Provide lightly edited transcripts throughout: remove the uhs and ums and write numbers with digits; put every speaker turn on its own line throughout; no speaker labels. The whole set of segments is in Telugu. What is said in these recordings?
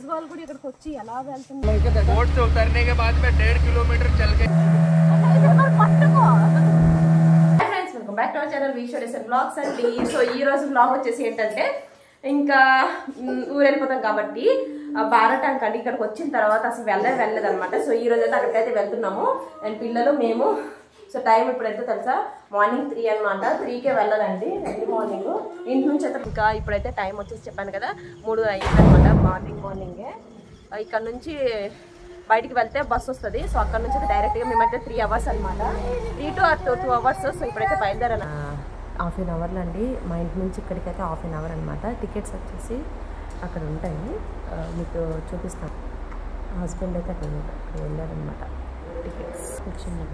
కేజ్రీవాల్ కూడా ఇక్కడికి వచ్చి ఎలా వెళ్తున్నారు welcome back to our channel వీషోడేసర్ బ్లాగ్స్ అండి. సో ఈ రోజు బ్లాగ్ వచ్చేసి ఏంటంటే ఇంకా ఊరు వెళ్ళిపోతాం కాబట్టి బారటానికి అండి ఇక్కడికి వచ్చిన తర్వాత అసలు వెళ్ళలేదు అనమాట. సో ఈ రోజు అయితే అక్కడికైతే వెళ్తున్నాము అండ్ పిల్లలు మేము. సో టైం ఇప్పుడు ఎంత తెలుసా, మార్నింగ్ 3 అనమాట. 3కే వెళ్ళాలండి ఎర్లీ మార్నింగ్ ఇంటి నుంచి అయితే. ఇంకా ఇప్పుడైతే టైం వచ్చేసి చెప్పాను కదా 3 అయ్యిందనమాట మార్నింగే. ఇక్కడ నుంచి బయటికి వెళ్తే బస్సు వస్తుంది. సో అక్కడ నుంచి డైరెక్ట్గా మేమైతే 3 అవర్స్ అనమాట, 3 to 2 అవర్స్. సో ఇప్పుడైతే బయలుదేరాను. హాఫ్ అన్ అవర్లో అండి మా ఇంటి నుంచి ఇక్కడికైతే హాఫ్ అన్ అవర్ అనమాట. టికెట్స్ వచ్చేసి అక్కడ ఉంటాయి, మీకు చూపిస్తాను. హస్బెండ్ అయితే అక్కడ వెళ్ళారనమాట. టికెట్స్ వచ్చింది.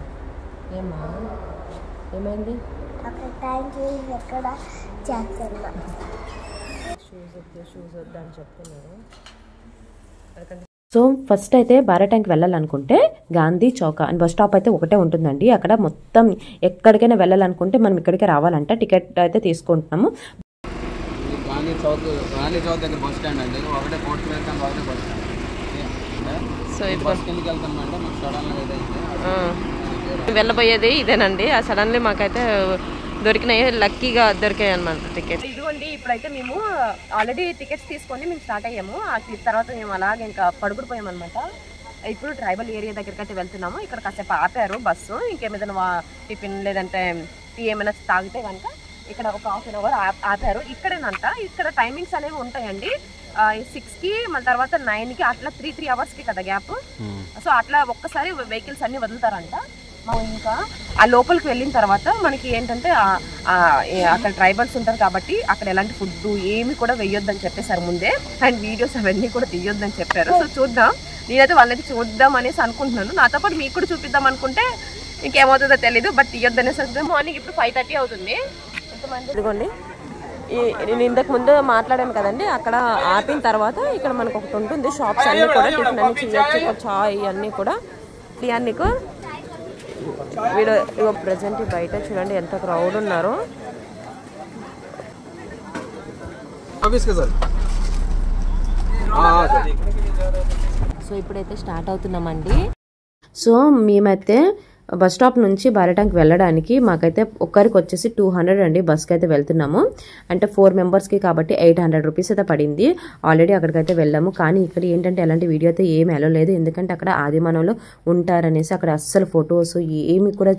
ఏమా ఏమైంది? షూస్ వద్దని చెప్తున్నారు. సో ఫస్ట్ అయితే బారటానికి వెళ్ళాలనుకుంటే గాంధీ చౌక అండ్ బస్ స్టాప్ అయితే ఒకటే ఉంటుందండి. అక్కడ మొత్తం ఎక్కడికైనా వెళ్ళాలనుకుంటే మనం ఇక్కడికే రావాలంట. టికెట్ అయితే తీసుకుంటున్నాము.
గాంధీ చౌక్ దగ్గర బస్ స్టాండ్ అండి. ఒకటే కోర్టు వెళ్తాం, ఒకటే బస్ స్టాండ్. సో బస్ కిందకి వెళ్తామంటే మాకు సడన్గా ఏదైతే
వెళ్ళబోయేది ఇదేనండి. ఆ సడన్లీ మాకైతే దొరికినాయి, లక్కీగా దొరికాయి అనమాట టికెట్. ఇదిగోండి ఇప్పుడైతే మేము ఆల్రెడీ టికెట్స్ తీసుకొని మేము స్టార్ట్ అయ్యాము. ఆ క్లిప్ తర్వాత మేము అలాగే ఇంకా పడుకుడిపోయాం అనమాట. ఇప్పుడు ట్రైబల్ ఏరియా దగ్గరికి అయితే వెళ్తున్నాము. ఇక్కడ కాసేపు ఆపారు బస్సు, ఇంకేమైనా టిఫిన్ లేదంటే టీ ఏమైనా తాగితే కనుక ఇక్కడ ఒక హాఫ్ అన్ అవర్ ఆపారు. ఇక్కడేనంట. ఇక్కడ టైమింగ్స్ అనేవి ఉంటాయండి. 6కి మళ్ళీ తర్వాత 9కి అట్లా 3 అవర్స్కి కదా గ్యాప్. సో అట్లా ఒక్కసారి వెహికల్స్ అన్ని వదులుతారంట. ఇంకా ఆ లోపలికి వెళ్ళిన తర్వాత మనకి ఏంటంటే అక్కడ ట్రైబల్స్ ఉంటారు కాబట్టి అక్కడ ఎలాంటి ఫుడ్ ఏమి కూడా వేయొద్దని చెప్పేశారు ముందే. అండ్ వీడియోస్ అవన్నీ కూడా తీయొద్దని చెప్పారు. సో చూద్దాం, నేనైతే వాళ్ళైతే చూద్దాం అనేసి అనుకుంటున్నాను. నాతో పాటు మీకు కూడా చూపిద్దాం అనుకుంటే ఇంకేమవుతుందో తెలీదు, బట్ తీయొద్దనేసి. మార్నింగ్ ఇప్పుడు 5:30 అవుతుంది. ఎంతమంది ఇదిగోండి, నేను ఇంతకు ముందు మాట్లాడాను కదండి. అక్కడ ఆపిన తర్వాత ఇక్కడ మనకు ఒకటి ఉంటుంది షాప్స్ అన్నీ కూడా, టిఫిన్ అన్ని చేయొచ్చు, చాయ్ అన్నీ కూడా ఫ్రీ. నీకు వీడియో ప్రజెంట్ బయట చూడండి ఎంత క్రౌడ్ ఉన్నారు. సో ఇప్పుడైతే స్టార్ట్ అవుతున్నామండి. సో మేమైతే బస్ స్టాప్ నుంచి బారటానికి వెళ్ళడానికి మాకైతే ఒక్కరికి వచ్చేసి 200 అండి. బస్కి అయితే వెళ్తున్నాము. అంటే 4 మెంబర్స్కి కాబట్టి 800 రూపీస్ అయితే పడింది. ఆల్రెడీ అక్కడికైతే వెళ్ళాము. కానీ ఇక్కడ ఏంటంటే ఎలాంటి వీడియో అయితే ఏమి వెళ్ళలేదు, ఎందుకంటే అక్కడ ఆదిమానంలో ఉంటారనేసి అక్కడ అస్సలు ఫొటోస్ ఏమి కూడా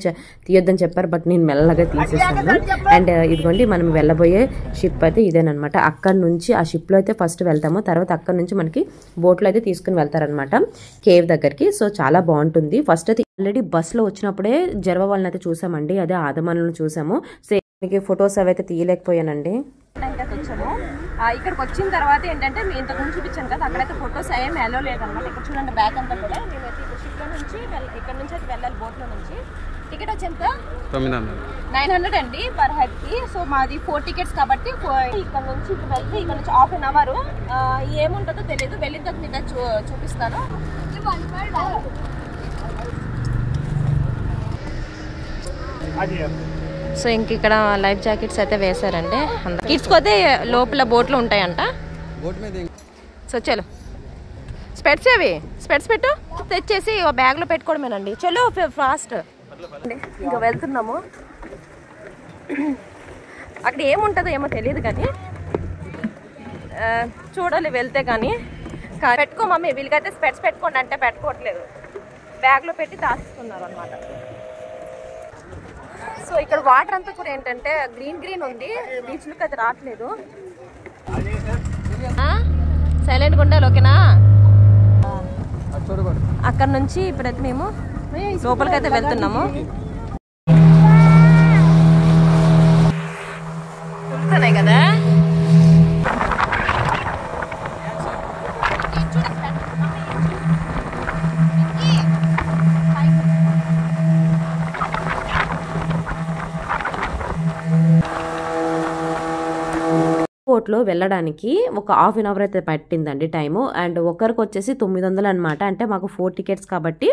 తీయొద్దని చెప్పారు. బట్ నేను మెల్లగా తీసేసాను. అండ్ ఇదిగోండి మనం వెళ్ళబోయే షిప్ అయితే ఇదేనమాట. అక్కడ నుంచి ఆ షిప్లో అయితే ఫస్ట్ వెళ్తాము, తర్వాత అక్కడ నుంచి మనకి బోట్లో అయితే తీసుకుని వెళ్తారనమాట కేవ్ దగ్గరికి. సో చాలా బాగుంటుంది. ఫస్ట్ అయితే ఆల్రెడీ బస్సులో వచ్చినప్పుడే జర్వ వాళ్ళని అయితే చూసామండి, అదే ఆదమాలను చూసాము. సో మీకు ఫొటోస్ అవైతే తీయలేకపోయానండి. వచ్చాము ఇక్కడికి వచ్చిన తర్వాత ఏంటంటే మీ ఇంతకు ముందు చూపించాను కదా, అక్కడైతే ఫొటోస్ ఏమి అలో లేదనమాట. ఇక్కడ చూడండి బ్యాక్ అంతా కూడా. మేమైతే ఇప్పుడు షిప్లో నుంచి ఇక్కడ నుంచి అయితే వెళ్ళాలి బోట్లో నుంచి. టికెట్ వచ్చి ఎంత? 900 అండి పర్ హెడ్ కి. సో మాది 4 టికెట్స్ కాబట్టి ఇక్కడ నుంచి ఇక్కడ వెళ్తే ఇక్కడ నుంచి హాఫ్ అన్ అవర్ ఏముంటుందో తెలియదు. వెళ్ళిన తర్వాత మీకు చూపిస్తాను. సో ఇంక ఇక్కడ లైఫ్ జాకెట్స్ అయితే వేసారండి. కిడ్స్ పోతే లోపల బోట్లు ఉంటాయంట. సో చలో స్పెట్స్ అవి స్పెట్స్ పెట్టు తెచ్చేసి బ్యాగ్లో పెట్టుకోవడమేనండి. చలో ఫాస్ట్. ఇంకా వెళ్తున్నాము. అక్కడ ఏముంటుందో ఏమో తెలియదు కానీ చూడాలి వెళ్తే. కానీ పెట్టుకో మమ్మీ, వీళ్ళకైతే స్పెట్స్ పెట్టుకోండి అంటే పెట్టుకోవట్లేదు, బ్యాగ్లో పెట్టి దాచుతున్నారు అనమాట. సో ఇక్కడ వాటర్ అంతా కూడా ఏంటంటే గ్రీన్ ఉంది, బీచ్లోకి అయితే రావట్లేదు. సైలెంట్గా ఉండాలి, ఓకేనా? అక్కడ నుంచి ఇప్పుడైతే మేము లోపలికైతే వెళ్తున్నాము. చూస్తున్నాయి కదా బోట్లో వెళ్ళడానికి ఒక హాఫ్ అన్ అవర్ అయితే పట్టిందండి టైము. అండ్ ఒకరికి వచ్చేసి 900 అనమాట. అంటే మాకు 4 టికెట్స్ కాబట్టి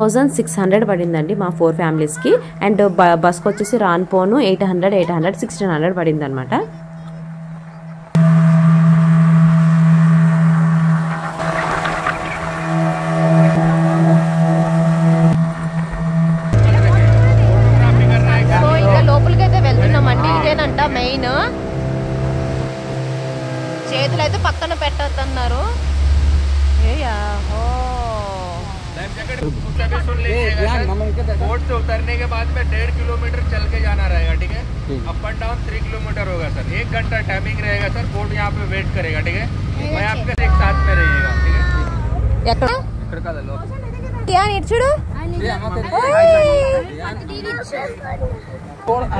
1600 పడిందండి మా 4 ఫ్యామిలీస్కి. అండ్ బస్కి వచ్చేసి రాన్పోను 800 1600 పడింది అనమాట. చేస్తున్నారు.
बोट से उतरने के बाद में 1.5 किलोमीटर चल के जाना रहेगा, ठीक है। अप एंड डाउन 3 किलोमीटर होगा सर। 1 घंटा टाइमिंग रहेगा सर। बोट यहाँ पे वेट करेगा, ठीक है। मैं आपके एक साथ में रहिएगा, ठीक है।
చూడు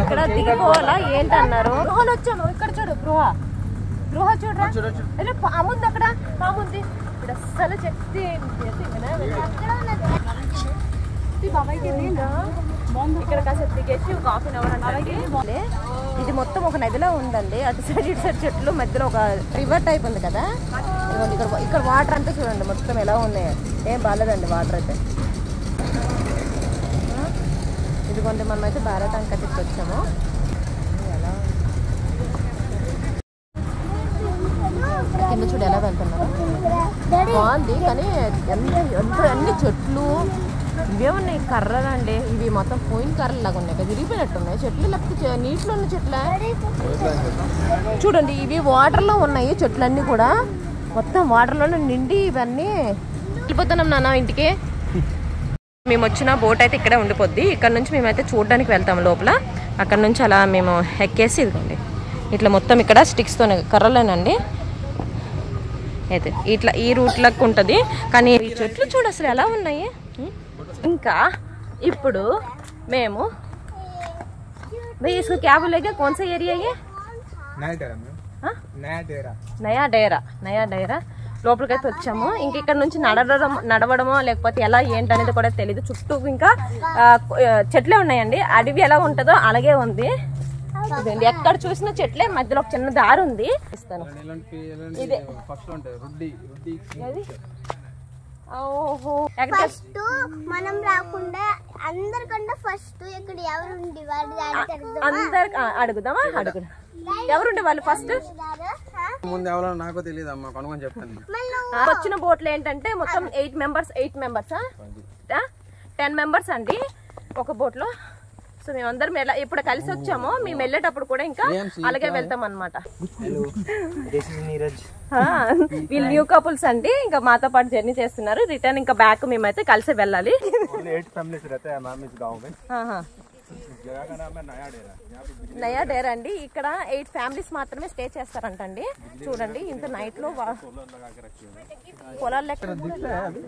ఇక్కడ దిగిపోవాలా ఏంటన్నారు. గృహలు వచ్చాము. ఇక్కడ చూడు గృహ చూడరా. పాముంది అక్కడ, పాముంది. ఇప్పుడు అస్సలు చెప్తే ఇక్కడ కాసేపు దిగేసి ఒక హాఫ్ అన్ అవర్ అంటే ఇది మొత్తం ఒక నదిలో ఉందండి. అటు సైడ్ ఇటు సైడ్ చెట్లు మధ్యలో ఒక రివర్ టైప్ ఉంది కదా. ఇక్కడ వాటర్ అంతా చూడండి మొత్తం ఎలా ఉన్నాయి. ఏం బాలేదండి వాటర్ అయితే. ఇదిగోండి మనం అయితే బారటాంక్ అయితే వచ్చాము. కింద చూడు ఎలా వెళ్తున్నారు. బాగుంది కానీ అన్ని చెట్లు ఇవే ఉన్నాయి. కర్రలు అండి ఇవి మొత్తం పోయిన కర్రలు లాగా ఉన్నాయి కదా, విరిగిపోయినట్టు ఉన్నాయి చెట్లు. లేకపోతే నీటిలో ఉన్న చెట్లే చూడండి. ఇవి వాటర్లో ఉన్నాయి చెట్లన్నీ కూడా. మొత్తం వాటర్లోనే నిండి ఇవన్నీ. వెళ్ళిపోతున్నాం నాన్న ఇంటికి. మేము వచ్చిన బోట్ అయితే ఇక్కడే ఉండిపోద్ది. ఇక్కడ నుంచి మేమైతే చూడడానికి వెళ్తాము లోపల. అక్కడ నుంచి అలా మేము ఎక్కేసి ఇదిగోండి ఇట్లా మొత్తం ఇక్కడ స్టిక్స్తోనే కర్రలేనండి అయితే ఇట్లా ఈ రూట్లకు ఉంటుంది. కానీ ఈ చెట్లు చూడు అసలు ఎలా ఉన్నాయి. ఇంకా ఇప్పుడు మేము इसको क्या बोलेगा, कौन सा एरिया ये? నయా డేరా లోపలికైతే వచ్చాము. ఇంక ఇక్కడ నుంచి నడవడమో లేకపోతే ఎలా ఏంటనేది కూడా తెలియదు. చుట్టూ ఇంకా చెట్లే ఉన్నాయండి. అడవి ఎలా ఉంటుందో అలాగే ఉంది. ఎక్కడ చూసినా చెట్లే, మధ్యలో ఒక చిన్న దారి ఉంది. ఇస్తాను ఓహో
ఫస్ట్ మనం రాకుండా అందరికంటే ఫస్ట్ ఇక్కడ ఎవరు ఉండేవారు
అందరు అడుగుదామా. ఎవరుండే వాళ్ళు ఫస్ట్
ముందు ఎవరో నాకు తెలియదు అమ్మా, కనుగొని చెప్తాను.
వచ్చిన బోట్లు ఏంటంటే మొత్తం 8 మెంబర్స్ 10 మెంబర్స్ అండి ఒక బోట్ లో. సో మేమందరం ఇప్పుడు కలిసి వచ్చాము. మేము వెళ్ళేటప్పుడు కూడా ఇంకా అలాగే వెళ్తాం అనమాట. వీళ్ళు న్యూ కపుల్స్ అండి. ఇంకా మాతో పాటు జర్నీ చేస్తున్నారు. రిటర్న్ ఇంకా బ్యాక్ మేమైతే కలిసి వెళ్ళాలి. నయా డేరా అండి. ఇక్కడ 8 ఫ్యామిలీస్ మాత్రమే స్టే చేస్తారంటండి. చూడండి ఇంత నైట్ లో పొలాలు లెక్క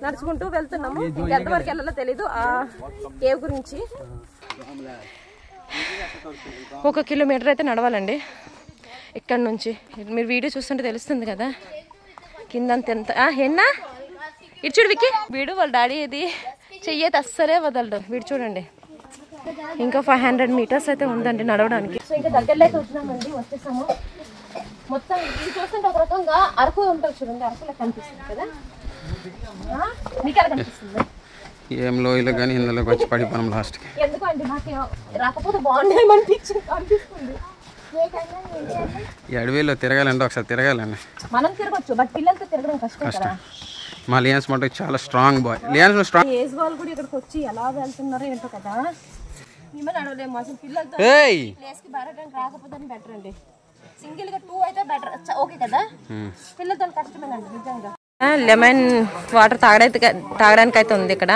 నడుచుకుంటూ వెళ్తున్నాము. ఎంతవరకు వెళ్ళాలో తెలీదు. ఆ కేవ్ గురించి 1 కిలోమీటర్ అయితే నడవాలండి ఇక్కడ నుంచి. మీరు వీడియో చూస్తుంటే తెలుస్తుంది కదా కిందంత ఎంత. ఎన్నా ఇటు చూడు వికి. వీడు వాళ్ళ డాడీ ఇది చెయ్యేది అస్సలే వదలడు. వీడు చూడండి ఇంకా 500 మీటర్స్ అయితే ఉందండి నడవడానికి. సో ఇంకా దగ్గరలో అయితే వచ్చినామండి. వచ్చేసాము. మొత్తం ఇది చూస్తుంటే ఒక రకంగా అరకు ఉంటుంది చూడండి. అరకులో కనిపిస్తుంది కదా. మీకు ఎలా కనిపిస్తుంది?
ఏం లోయలో కానీ ఇందులోకి వచ్చి పడిపోయాం లాస్ట్కి.
ఎందుకండి నాకు రాకపోతే బాగుండేమనిపిస్తుంది.
ఈ అడవిలో తిరగాలంటే ఒకసారి తిరగాలండి.
మనం తిరగచ్చు బట్ పిల్లలతో తిరగడం కష్టం కదా.
మా లియాన్స్ మటుకు చాలా స్ట్రాంగ్ బాయ్. లియాన్స్ స్ట్రాంగ్.
ఏజ్ వాళ్ళు కూడా ఇక్కడికి వచ్చి ఎలా వెళ్తున్నారో ఏంటో కదా. మేము నడవలేము అసలు. పిల్లలతో ప్లేస్కి బయటకి రాకపోతే బెటర్ అండి. సింగిల్ గా 2 అయితే బెటర్. ఓకే కదా. పిల్లలతో కష్టమేనండి నిజంగా. లెమన్ వాటర్ తాగడానికి అయితే ఉంది ఇక్కడ.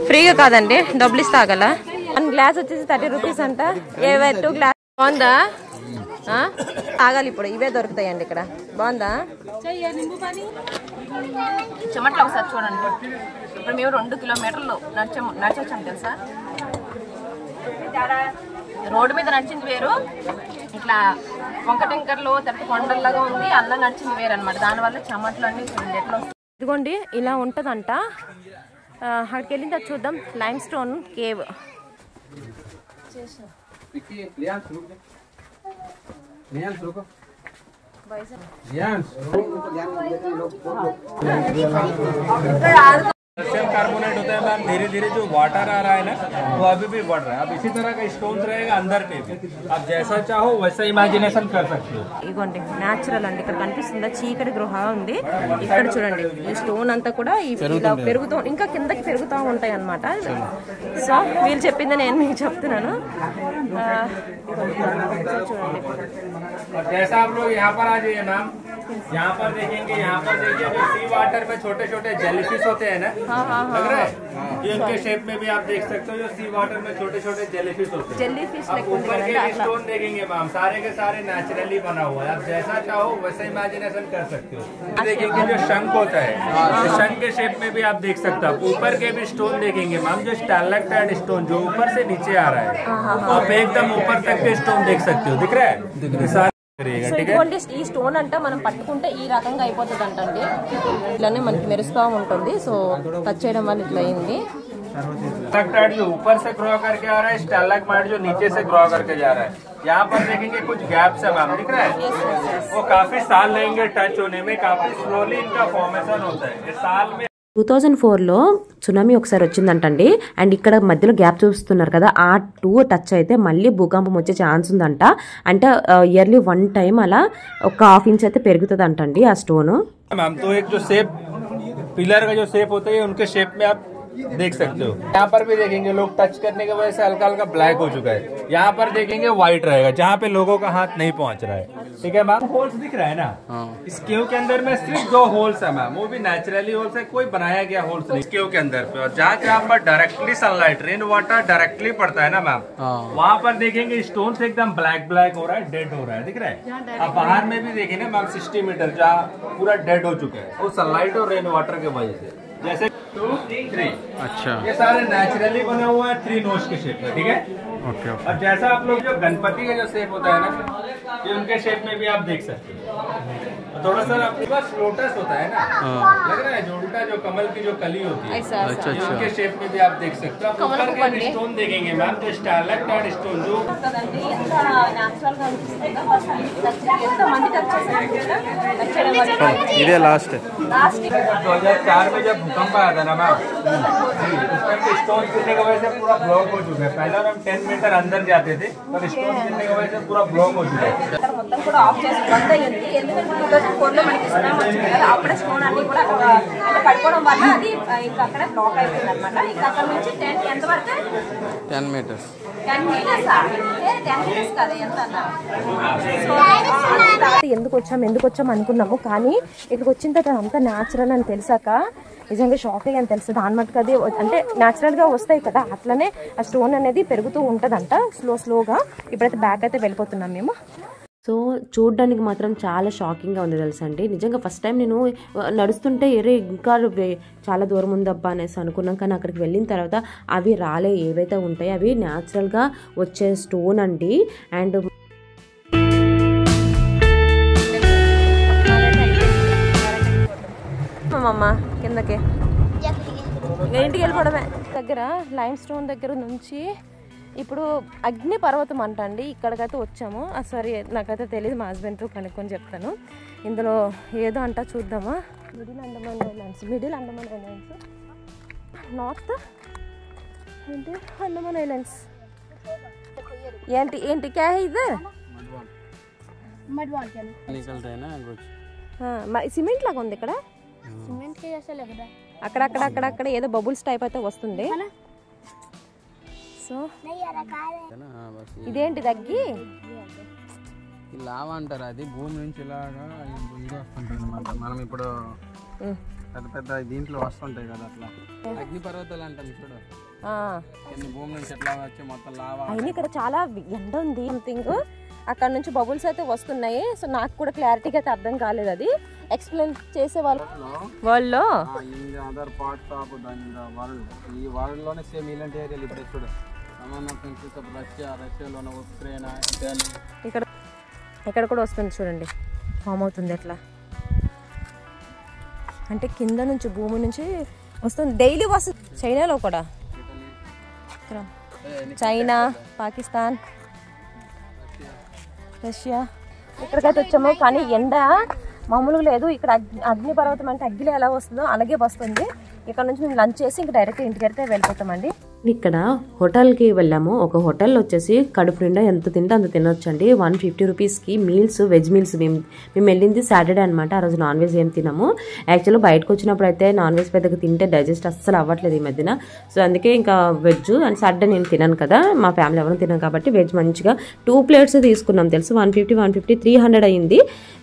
ఫ్రీగా కాదండి, డబ్బులు ఇస్తే తాగాల. 1 గ్లాస్ వచ్చేసి 30 రూపీస్ అంట. 2 గ్లాస్ బాగుందా? తాగాలి ఇప్పుడు. ఇవే దొరుకుతాయండి ఇక్కడ. బాగుందా? చెమట్లు ఒకసారి చూడండి. ఇప్పుడు మేము 2 కిలోమీటర్లు నడిచొచ్చాము తెలుసా. రోడ్డు మీద నడిచింది వేరు, ఇట్లా వంకటింకర్లు తెప్ప కొండల్లాగా ఉంది. అలా నడిచింది వేరు అనమాట. దానివల్ల చెమట్లు అన్ని చూడండి ఎట్లా వస్తుంది. ఇదిగోండి ఇలా ఉంటుందంట. అక్కడికి వెళ్ళిన తర్వాత చూద్దాం. Lime stone cave.
Calcium carbonate होता है मैम. धीरे धीरे जो वाटर आ रहा है ना वो अभी भी बढ़ रहा है. अब इसी तरह का स्टोन्स रहेगा अंदर पे भी. आप जैसा चाहो वैसा इमेजिनेशन कर सकते हो.
ఇగోండి న్యాచురల్ అండి. ఇక్కడ కనిపిస్తుందా చీకటి గృహ ఉంది. ఇక్కడ చూడండి ఈ స్టోన్ అంతా కూడా ఇలా పెరుగుతూ ఇంకా కిందకి పెరుగుతూ ఉంటాయి అన్నమాట. సో వీళ్ళు చెప్పింది నేను మీకు చెప్తున్నాను.
जैसा आप लोग यहाँ पर आ जाइए मैम, यहाँ पर देखेंगे, यहाँ पर देखिए जो सी वाटर में छोटे छोटे जेलीफिश होते हैं ना, लग रहा है, ये उनके शेप में भी आप देख सकते हो। जो सी वाटर में छोटे छोटे जेलीफिश होते हैं। आप ऊपर के स्टोन देखेंगे मैम, सारे के सारे नेचुरली बना हुआ है। आप जैसा चाहो वैसे इमेजिनेशन कर सकते हो। देखेंगे जो शंख होता है, शंख के शेप में भी आप देख सकते हो। ऊपर के भी स्टोन देखेंगे मैम, जो स्टैलेक्टाइट स्टोन जो ऊपर से नीचे आ रहा है, आप एकदम ऊपर तक के स्टोन देख सकते हो। दिख रहा है?
సో ఇటువంటి ఈ స్టోన్ అంటే మనం పట్టుకుంటే ఈ రకంగా అయిపోతుంది అంటండి, ఇట్లానే మనకి మెరుస్తూ ఉంటుంది। సో టచ్ చేయడం వల్ల ఇట్లా అయింది।
स्टैलेक्टाइट जो ऊपर से ग्रो करके आ रहा है, स्टैलेग्माइट जो नीचे से ग्रो करके जा रहा है। यहाँ पर देखेंगे कुछ गैप्स है मैम, दिख रहा है? वो काफी साल लेंगे टच होने में, काफी स्लोली इनका फॉर्मेशन होता है। ये साल में
2004లో సునామీ ఒకసారి వచ్చిందంటండి, అండ్ ఇక్కడ మధ్యలో గ్యాప్ చూపిస్తున్నారు కదా, ఆ 2 టచ్ అయితే మళ్ళీ భూకంపం వచ్చే ఛాన్స్ ఉందంట। అంటే ఇయర్లీ 1 టైం అలా ఒక 1/2 ఇంచ్ అయితే పెరుగుతుంది అంటండి ఆ స్టోన్।
मैम तो एक जो शेप पिलर का जो शेप होता है उनके शेप में आप देख सकते हो। यहाँ पर भी देखेंगे लोग टच करने की वजह से हल्का हल्का ब्लैक हो चुका है। यहाँ पर देखेंगे व्हाइट रहेगा, जहाँ पे लोगों का हाथ नहीं पहुँच रहा है। ठीक है मैम, होल्स दिख रहा है ना, इस केव के अंदर में सिर्फ 2 होल्स है मैम, वो भी नेचुरली होल्स है, कोई बनाया गया होल्स नहीं केव के अंदर पे। और जहाँ पर directly sunlight rain water directly पड़ता है ना मैम, वहाँ पर देखेंगे स्टोन से एकदम ब्लैक ब्लैक हो रहा है, डेड हो रहा है। दिख रहा है? अब बाहर में भी देखेंगे मैम 60 मीटर जहाँ पूरा डेड हो चुका है, वो सनलाइट और रेन वाटर की वजह से। जैसे 2, 3, अच्छा, ये सारे नेचुरली बने हुए हैं 3 नोज के शेप में। ठीक है, ओके। और जैसा आप लोग जो गणपति का जो शेप होता है ना, ये उनके शेप में भी आप देख सकते हो। थोड़ा सा आपके पास लोटस होता है ना, लग रहा है जो उल्टा जो कमल की जो कली होती है, अच्छा, उनके शेप में भी आप देख सकते हो। ऊपर के स्टोन देखेंगे मैम, जो स्टैलेक्टाइट स्टोन जो
ఇదే లాస్ట్
2004 में जब भूकंप आया था ना मैम, उस टाइम पे स्टोन गिरने की वजह से पूरा ब्लॉक हो चुका है। पहले हम 10 मीटर अंदर जाते थे, पर स्टोन गिरने की वजह से पूरा ब्लॉक हो चुका है।
మొత్తం కూడా ఆఫ్ చేసి బంద్ అయ్యింది, ఎందుకంటే 2004లో మనకి సునామీ వచ్చింది కదా, అప్పుడే స్టోన్ అన్ని కూడా అంటే పడిపోవడం వల్ల అది ఇంకా అక్కడ బ్లాక్ అయిపోయింది అనమాట। ఇంకా అక్కడ నుంచి 10 ఎంత వరకు
10 మీటర్స్
10 మీటర్స్ 10 మీటర్స్ కదా ఎంత అన్న। ఎందుకు వచ్చాం అనుకున్నాము, కానీ ఇక్కడికి వచ్చిన తర్వాత అంతా న్యాచురల్ అని తెలిసాక నిజంగా షాక్ అయ్యి అని తెలుస్తుంది అనమాట। అది అంటే న్యాచురల్గా వస్తాయి కదా, అట్లనే ఆ స్టోన్ అనేది పెరుగుతూ ఉంటుందంట స్లోగా। ఇప్పుడైతే బ్యాక్ అయితే వెళ్ళిపోతున్నాం మేము। సో చూడడానికి మాత్రం చాలా షాకింగ్గా ఉంది తెలుసా అండి, నిజంగా ఫస్ట్ టైం నేను నడుస్తుంటే ఇంకా చాలా దూరం ఉందబ్బా అనేసి అనుకున్నాం, కానీ అక్కడికి వెళ్ళిన తర్వాత అవి రాలే, ఏవైతే ఉంటాయో అవి న్యాచురల్గా వచ్చే స్టోన్ అండి। అండ్ అమ్మ కిందకి ఇంటికి వెళ్ళిపోవడమే। దగ్గర లైమ్ స్టోన్ దగ్గర నుంచి ఇప్పుడు అగ్ని పర్వతం అంట అండి, ఇక్కడికైతే వచ్చాము। సారీ నాకైతే తెలియదు, మా హస్బెండ్తో కనుక్కొని చెప్తాను। ఇందులో ఏదో అంట చూద్దామా। మిడిల్ అండమాన్ ఐలాండ్స్ నార్త్ ఏంటి అండమాన్ ఐలాండ్స్ ఏంటి క్యా హై ఇధర్ సిమెంట్ లాగా ఉంది ఇక్కడ, అక్కడక్కడ ఏదో బబుల్స్ టైప్ అయితే వస్తుంది। సో ఇదేంటి దగ్గి
లావా అంటారు, అది భూమి నుంచి ఇలాగా వస్తుంటాయి। మనం ఇప్పుడు పెద్ద దీంట్లో వస్తుంటాయి కదా, అట్లా అగ్ని పర్వతాలు అంటాం ఇప్పుడు। భూమి నుంచి ఎట్లా వచ్చి మొత్తం లావా
అయినా ఇక్కడ చాలా ఎండ ఉంది సంథింగ్, అక్కడ నుంచి బబుల్స్ అయితే వస్తున్నాయి। సో నాకు కూడా క్లారిటీగా అయితే అర్థం కాలేదు, అది ఎక్స్ప్లెయిన్ చేసే వాళ్ళలో
అదర్ పార్ట్స్ ఆఫ్ వరల్డ్, ఈ వరల్డ్ లోనే సేమ్ ఇలాంటి ఏరియాలు ఇప్పుడు చూడు, రష్యాలోనే ఉక్రెయిన్,
ఇక్కడ కూడా వస్తుంది చూడండి, ఫామ్ అవుతుంది ఎట్లా అంటే కింద నుంచి భూమి నుంచి వస్తుంది, డైలీ వస్తుంది। చైనాలో కూడా, చైనా, పాకిస్తాన్, రష్యా, ఇక్కడికైతే వచ్చాము। కానీ ఎండ మామూలుగా లేదు, ఇక్కడ అగ్ని పర్వతం అంటే అగ్గిలో ఎలా వస్తుందో అలాగే వస్తుంది। ఇక్కడ నుంచి మేము లంచ్ చేసి ఇంకా డైరెక్ట్ ఇంటికి అయితే వెళ్ళిపోతామండి। ఇక్కడ హోటల్కి వెళ్ళాము. ఒక హోటల్లో వచ్చేసి కడుపు నిండా ఎంత తింటే అంత తినొచ్చండి. 150 రూపీస్కి మీల్స్, వెజ్ మీల్స్. మేము వెళ్ళింది సాటర్డే అనమాట. ఆ రోజు నాన్ వెజ్ ఏం తినము. యాక్చువల్గా బయటకు వచ్చినప్పుడు అయితే నాన్ వెజ్ పెద్దగా తింటే డైజెస్ట్ అస్సలు అవ్వట్లేదు ఈ మధ్యన. సో అందుకే ఇంకా వెజ్. అండ్ సాటర్డే నేను తిన్నాను కదా, మా ఫ్యామిలీ ఎవరు తిన్నాను కాబట్టి వెజ్ మంచిగా 2 ప్లేట్స్ తీసుకున్నాం తెలుసు. 150 300 అయింది.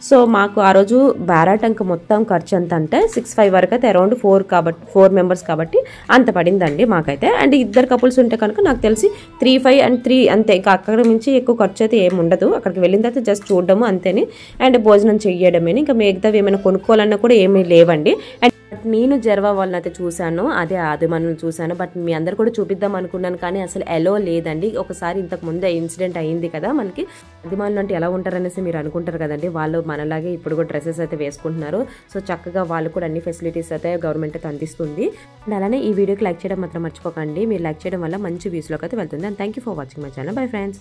సో మాకు ఆ రోజు బారాటంక్ మొత్తం ఖర్చు ఎంత అంటే 6,500 వరకు అయితే అరౌండ్ 4 మెంబర్స్ కాబట్టి అంత పడిందండి మాకైతే. అండ్ ఇద్దరు కపుల్స్ ఉంటే కనుక నాకు తెలిసి 3,500 అండ్ 3 అంతే. ఇంకా అక్కడ మించి ఎక్కువ ఖర్చు అయితే ఏమి ఉండదు. అక్కడికి వెళ్ళిన తర్వాత జస్ట్ చూడడము అంతేని, అండ్ భోజనం చెయ్యడమేని. ఇంకా మిగతావి ఏమైనా కొనుక్కోవాలన్నా కూడా ఏమీ లేవండి. అండ్ నేను జర్వా వాళ్ళని అయితే చూశాను, అదే ఆదిమానులు చూశాను. బట్ మీ అందరు కూడా చూపిద్దాం అనుకున్నాను కానీ అసలు ఎలో లేదండి. ఒకసారి ఇంతకు ముందే ఇన్సిడెంట్ అయింది కదా మనకి. ఆదిమానులు అంటే ఎలా ఉంటారనేసి మీరు అనుకుంటారు కదండి. వాళ్ళు మనలాగే ఇప్పుడు కూడా డ్రెస్సెస్ అయితే వేసుకుంటున్నారు. సో చక్కగా వాళ్ళు కూడా అన్ని ఫెసిలిటీస్ అయితే గవర్నమెంట్ అయితే అందిస్తుంది. అండ్ అలానే ఈ వీడియోకి లైక్ చేయడం మాత్రం మర్చిపోకండి. మీరు లైక్ చేయడం వల్ల మంచి వ్యూస్లోకి అయితే వెళ్తుంది. And thank you for watching my channel. Bye friends.